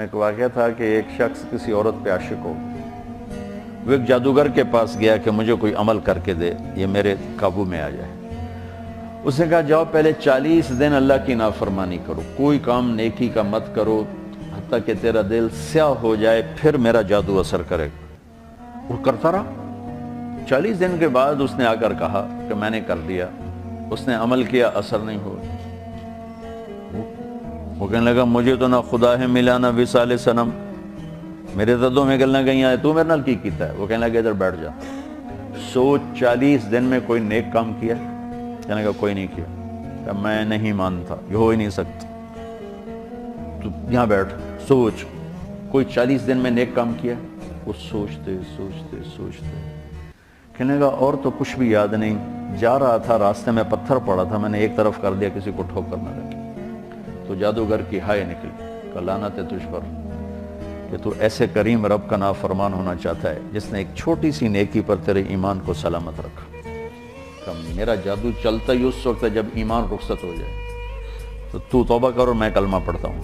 ایک واقعہ تھا کہ ایک شخص کسی عورت پہ عاشق ہو وہ ایک جادوگر کے پاس گیا کہ مجھے کوئی عمل کر کے دے، یہ میرے قابو میں آ جائے۔ اس نے کہا جاؤ پہلے 40 دن اللہ کی نافرمانی کرو، کوئی کام نیکی کا مت کرو حتیٰ کہ تیرا دل سیاہ ہو جائے، پھر میرا جادو اثر کرے گا۔ وہ کرتا رہا۔ 40 دن کے بعد اس نے آ کر کہا کہ میں نے کر دیا۔ اس نے عمل کیا، اثر نہیں ہوا۔ وہ کہنے لگا مجھے تو نہ خدا ہے ملا نہ وصال صنم، میرے ددوں میں گلنا گئی ہیں، تو میرے نال کی کیتا ہے؟ وہ کہنے لگا ادھر بیٹھ جا، سوچ 40 دن میں کوئی نیک کام کیا؟ کہنے لگا کوئی نہیں کیا۔ کہ میں نہیں مانتا، یہ ہو ہی نہیں سکتا، تو یہاں بیٹھ سوچ کوئی 40 دن میں نیک کام کیا؟ وہ سوچتے سوچتے سوچتے کہنے لگا اور تو کچھ بھی یاد نہیں، جا رہا تھا راستے میں پتھر پڑا تھا، میں نے ایک طرف کر دیا کسی کو ٹھوکر نہ لگی۔ تو جادوگر کی ہائے نکلی کہ لعنت ہے تجھ پر کہ تو ایسے کریم رب کا نافرمان ہونا چاہتا ہے جس نے ایک چھوٹی سی نیکی پر تیرے ایمان کو سلامت رکھا۔ کہ میرا جادو چلتا ہی اس وقت ہے جب ایمان رخصت ہو جائے، تو توبہ کر اور میں کلمہ پڑھتا ہوں۔